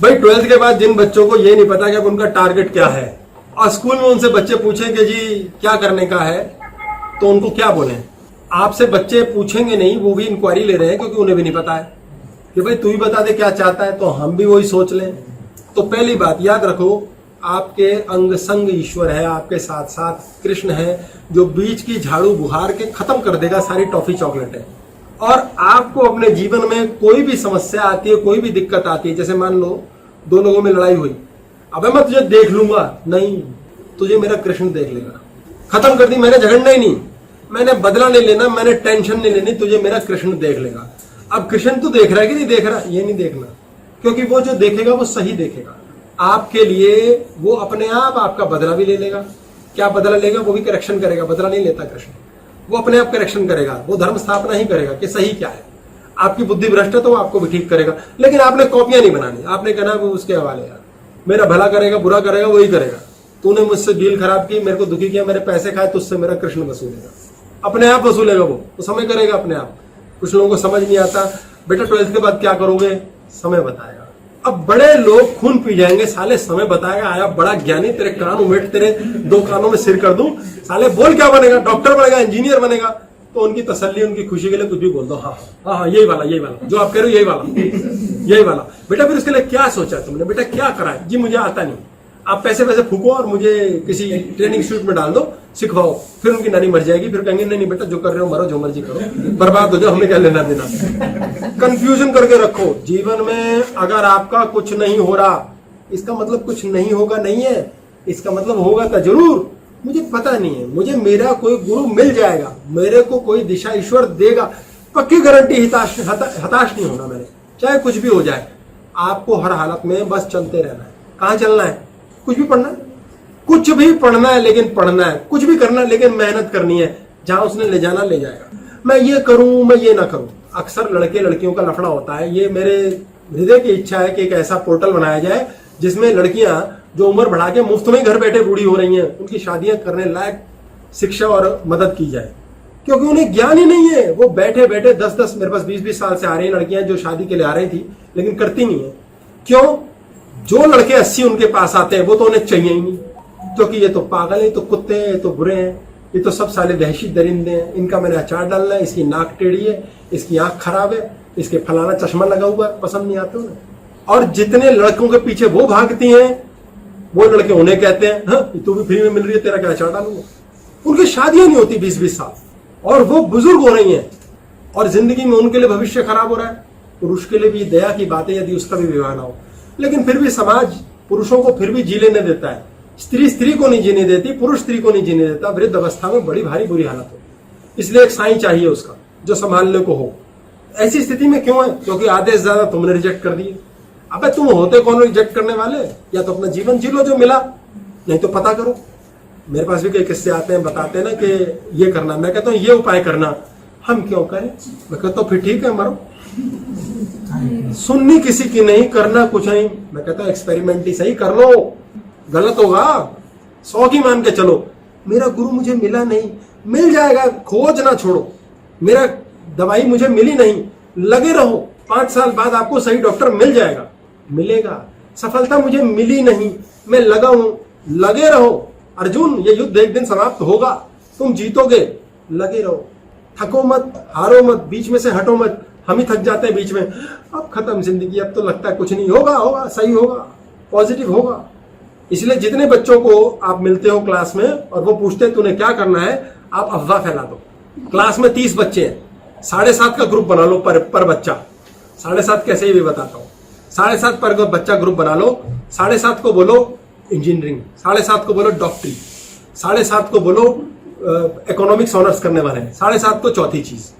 भाई 12th के बाद जिन बच्चों को ये नहीं पता कि अब उनका टारगेट क्या है और स्कूल में उनसे बच्चे पूछें कि जी क्या करने का है, तो उनको क्या बोलें? आपसे बच्चे पूछेंगे नहीं, वो भी इंक्वायरी ले रहे हैं क्योंकि उन्हें भी नहीं पता है कि भाई तू ही बता दे क्या चाहता है, तो हम भी वही सोच लें। तो पहली बात याद रखो, आपके अंग संग ईश्वर है, आपके साथ साथ कृष्ण है जो बीच की झाड़ू बुहार के खत्म कर देगा सारी टॉफी चॉकलेट। और आपको अपने जीवन में कोई भी समस्या आती है, कोई भी दिक्कत आती है, जैसे मान लो दो लोगों में लड़ाई हुई, अबे मैं तुझे देख लूंगा, नहीं, तुझे मेरा कृष्ण देख लेगा। खत्म कर दी, मैंने झगड़ना ही नहीं, मैंने बदला नहीं लेना, मैंने टेंशन नहीं लेनी, तुझे मेरा कृष्ण देख लेगा। अब कृष्ण तू देख रहा है कि नहीं देख रहा, ये नहीं देखना, क्योंकि वो जो देखेगा वो सही देखेगा आपके लिए। वो अपने आप आपका बदला भी ले लेगा। क्या बदला लेगा? वो भी करेक्शन करेगा। बदला नहीं लेता कृष्ण, वो अपने आप करेक्शन करेगा, वो धर्म स्थापना ही करेगा कि सही क्या है। आपकी बुद्धि भ्रष्ट है तो वो आपको भी ठीक करेगा, लेकिन आपने कॉपियां नहीं बनानी। आपने कहना वो उसके हवाले, यार मेरा भला करेगा बुरा करेगा वही करेगा। तूने मुझसे डील खराब की, मेरे को दुखी किया, मेरे पैसे खाए, तो उससे मेरा कृष्ण वसूलेगा, अपने आप वसूलेगा। वो समय करेगा अपने आप। कुछ लोगों को समझ नहीं आता, बेटा 12th के बाद क्या करोगे, समय बताएगा। अब बड़े लोग खून पी जाएंगे, साले समय बताएगा, आया बड़ा ज्ञानी, तेरे कान उमेट, तेरे 2 कानों में सिर कर दूं, साले बोल क्या बनेगा, डॉक्टर बनेगा, इंजीनियर बनेगा। तो उनकी तसल्ली, उनकी खुशी के लिए कुछ भी बोल दो, हाँ हाँ हाँ यही वाला जो आप कह रहे हो, यही वाला। बेटा फिर उसके लिए क्या सोचा तुमने, बेटा क्या करा है? जी मुझे आता नहीं। आप पैसे फूको और मुझे किसी ट्रेनिंग इंस्टीट्यूट में डाल दो, सिखवाओ। फिर उनकी नानी मर जाएगी, फिर कहेंगे नहीं बेटा जो कर रहे हो मरो, जो मर्जी करो, बर्बाद हो जाओ, हमें क्या लेना देना। कंफ्यूजन करके रखो। जीवन में अगर आपका कुछ नहीं हो रहा, इसका मतलब कुछ नहीं होगा नहीं है, इसका मतलब होगा तो जरूर। मुझे पता नहीं है, मुझे मेरा कोई गुरु मिल जाएगा, मेरे को कोई दिशा ईश्वर देगा, पक्की गारंटी। हताश नहीं होना मैंने, चाहे कुछ भी हो जाए। आपको हर हालत में बस चलते रहना है। कहाँ चलना है? कुछ भी पढ़ना है, कुछ भी पढ़ना है, लेकिन पढ़ना है। कुछ भी करना है, लेकिन मेहनत करनी है। जहां उसने ले जाना ले जाएगा। मैं ये करूं, मैं ये ना करूं। अक्सर लड़के लड़कियों का लफड़ा होता है। ये मेरे हृदय की इच्छा है कि एक ऐसा पोर्टल बनाया जाए जिसमें लड़कियां जो उम्र बढ़ा के मुफ्त में घर बैठे बूढ़ी हो रही हैं, उनकी शादियां करने लायक शिक्षा और मदद की जाए, क्योंकि उन्हें ज्ञान ही नहीं है। वो बैठे बैठे 10-10 मेरे पास 20-20 साल से आ रही लड़कियां जो शादी के लिए आ रही थी, लेकिन करती नहीं है। क्यों? जो लड़के 80 उनके पास आते हैं वो तो उन्हें चाहिए ही नहीं, क्योंकि ये तो पागल है, ये तो कुत्ते हैं, ये तो बुरे हैं, ये तो सब साले वहशी दरिंदे हैं, इनका मैंने अचार डालना है, इसकी नाक टेढ़ी है, इसकी आंख खराब है, इसके फलाना चश्मा लगा हुआ है, पसंद नहीं आते उन्हें। और जितने लड़कों के पीछे वो भागती हैं, वो लड़के उन्हें कहते हैं हाँ तू भी फ्री में मिल रही है, तेरा क्या अचार डालूंगा। उनकी शादियां नहीं होती 20-20 साल, और वो बुजुर्ग हो रही हैं, और जिंदगी में उनके लिए भविष्य खराब हो रहा है। पुरुष के लिए भी दया की बात है यदि उसका भी विवाह ना हो, लेकिन फिर भी समाज पुरुषों को फिर भी जी लेने देता है। स्त्री को नहीं जीने देती, पुरुष स्त्री को नहीं जीने देता। वृद्ध अवस्था में बड़ी भारी बुरी हालत हो, इसलिए एक साईं चाहिए उसका जो संभालने को हो। ऐसी स्थिति में क्यों है? क्योंकि आधे से ज्यादा तुमने रिजेक्ट कर दिए। अबे तुम होते कौन रिजेक्ट करने वाले? या तो अपना जीवन जी लो जो मिला, नहीं तो पता करो। मेरे पास भी कई किस्से आते हैं, बताते हैं ना कि ये करना, मैं कहता हूँ ये उपाय करना, हम क्यों करें? मैं कहता हूँ फिर ठीक है मरो। सुननी किसी की नहीं, करना कुछ नहीं। मैं कहता हूँ एक्सपेरिमेंट ही सही कर लो, गलत होगा 100 की मान के चलो। मेरा गुरु मुझे मिला नहीं, मिल जाएगा, खोज ना छोड़ो। मेरा दवाई मुझे मिली नहीं, लगे रहो, 5 साल बाद आपको सही डॉक्टर मिल जाएगा, मिलेगा। सफलता मुझे मिली नहीं, मैं लगा हूं, लगे रहो। अर्जुन ये युद्ध एक दिन समाप्त होगा, तुम जीतोगे, लगे रहो, थको मत, हारो मत, बीच में से हटो मत। हम ही थक जाते हैं बीच में, अब खत्म जिंदगी, अब तो लगता है कुछ नहीं होगा, होगा सही होगा, पॉजिटिव होगा। इसलिए जितने बच्चों को आप मिलते हो क्लास में और वो पूछते हैं तूने क्या करना है, आप अफवाह फैला दो। क्लास में 30 बच्चे हैं, 7.5 का ग्रुप बना लो पर बच्चा। 7.5 कैसे भी बताता हूँ। 7.5 पर बच्चा ग्रुप बना लो। 7.5 को बोलो इंजीनियरिंग, 7.5 को बोलो डॉक्टरी, 7.5 को बोलो इकोनॉमिक्स ऑनर्स करने वाले हैं, 7.5 को चौथी चीज।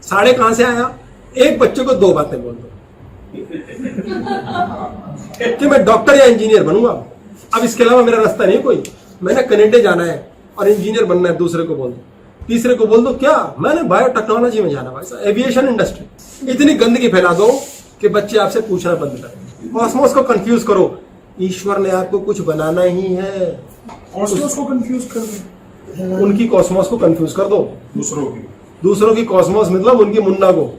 7.5 कहां से आया? एक बच्चे को 2 बातें बोल दो कि मैं डॉक्टर या इंजीनियर बनूंगा, अब इसके अलावा मेरा रास्ता नहीं कोई, मैंने कनाडा जाना है और इंजीनियर बनना है। दूसरे को बोल दो, तीसरे को बोल दो क्या, मैंने बायोटेक्नोलॉजी में जाना भाई, एविएशन इंडस्ट्री। इतनी गंदगी फैला दो कि बच्चे आपसे पूछना बंद करें। कॉस्मोस को कंफ्यूज करो। ईश्वर ने आपको कुछ बनाना ही है, कॉस्मोस को कंफ्यूज कर दो, उनकी कॉस्मोस को कंफ्यूज कर दो। दूसरों की कॉस्मोस मतलब उनकी मुन्ना को।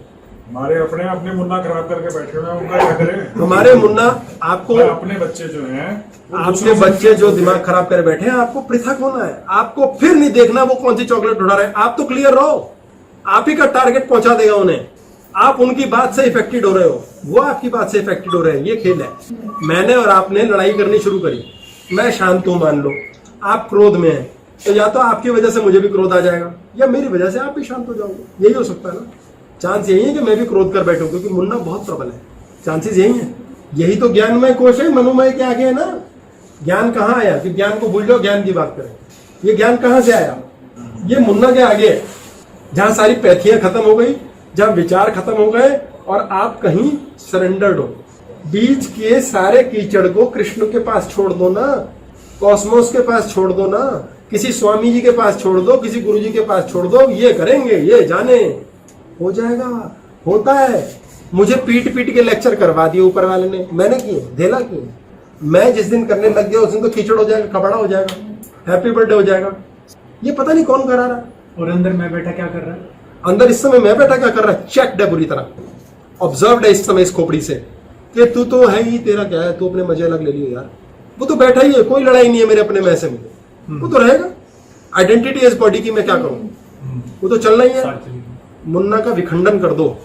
हमारे अपने मुन्ना खराब करके बैठे हुए हैं, उनका क्या करें? हमारे मुन्ना आपको अपने बच्चे जो हैं वो आपके दूसरों से बच्चे जो दिमाग खराब कर बैठे हैं, आपको पृथक होना है। आपको फिर नहीं देखना वो कौन सी चॉकलेट उठा रहे हैं। आप तो क्लियर रहो, आप ही का टारगेट पहुंचा देगा उन्हें। आप उनकी बात से इफेक्टेड हो रहे हो, वो आपकी बात से इफेक्टेड हो रहे हैं। ये खेल है। मैंने और आपने लड़ाई करनी शुरू करी, मैं शांत हूं मान लो, आप क्रोध में हैं, तो या तो आपकी वजह से मुझे भी क्रोध आ जाएगा या मेरी वजह से आप भी शांत हो जाओगे। यही हो सकता है ना। चांस यही है कि मैं भी क्रोध कर बैठूं, क्योंकि मुन्ना बहुत प्रबल है। चांसेस यही है। यही तो ज्ञानमय कोश है, मनोमय के आगे है ना। ज्ञान कहाँ आया कि ज्ञान को भूल जाओ, ज्ञान की बात करें। ये ज्ञान कहाँ से आया? ये मुन्ना के आगे है, जहां सारी पैथियां खत्म हो गई, जहां विचार खत्म हो गए और आप कहीं सरेंडर्ड हो। बीच के सारे कीचड़ को कृष्ण के पास छोड़ दो ना, कॉस्मोस के पास छोड़ दो ना, किसी स्वामी जी के पास छोड़ दो, किसी गुरु जी के पास छोड़ दो। ये करेंगे, ये जाने, हो जाएगा। होता है। मुझे पीट पीट के लेक्चर करवा दिए ऊपर वाले ने, मैंने किए, धेला किए। मैं जिस दिन करने लग गया उस दिन तो कीचड़ हो जाएगा, कपड़ा हो जाएगा, हैप्पी बर्थडे हो जाएगा। ये पता नहीं कौन करा रहा है। और अंदर मैं बैठा क्या कर रहा है? अंदर इस समय मैं बैठा क्या कर रहा है? चेक्ड है बुरी तरह, ऑब्जर्व्ड है इस समय इस खोपड़ी से कि तू तो है ही, तेरा क्या है, तू अपने मजे अलग ले लियो यार। वो तो बैठा ही है, कोई लड़ाई नहीं है मेरे अपने में से। मुझे वो तो रहेगा। आइडेंटिटी इस बॉडी की, मैं क्या करूं? वो तो चलना ही है। मुन्ना का विखंडन कर दो।